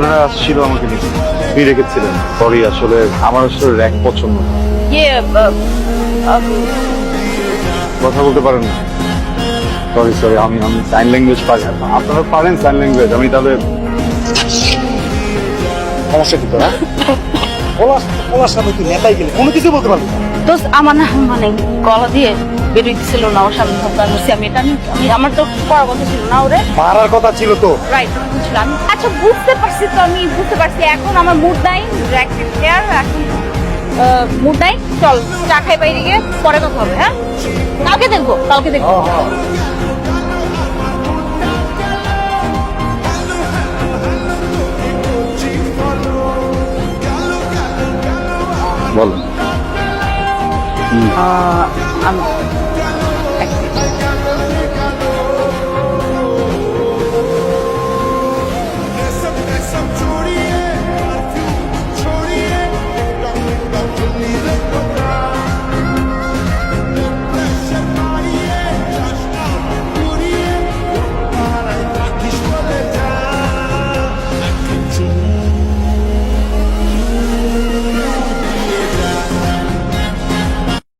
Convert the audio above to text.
ওনারা আসছিল আমাকে নিতে, আপনি রেখেছিলেন। সরি, আসলে আমার আসলে র্যাক পছন্দ না। ইয়ে কথা বলতে পারেন না? সরি সরি, আমি সাইন ল্যাঙ্গুয়েজ পারি না। আপনারা পারেন সাইন ল্যাঙ্গুয়েজ? আমি তাহলে সমস্যা কি তোরা? ওনার সামনে তুই নেতাই গেলে কোনো কিছু বলতে পারবি না। দোস্ত আমার না মানে গলা দিয়ে বেরোইতেছিল না, ওর সামনে ধোকা করছি আমি। এটা আমি আমার তো করার কথা ছিল না ওরে। মারার কথা ছিল তো। রাইট বুঝলাম আমি। আচ্ছা বুঝতে পারছি তো, আমি বুঝতে পারছি। এখন আমার মুড নাই, এখন মুড নাই। চল চা খাই বাইরে গিয়ে, পরে কথা হবে। হ্যাঁ কালকে দেখবো, কালকে দেখবো। বলেন। আমি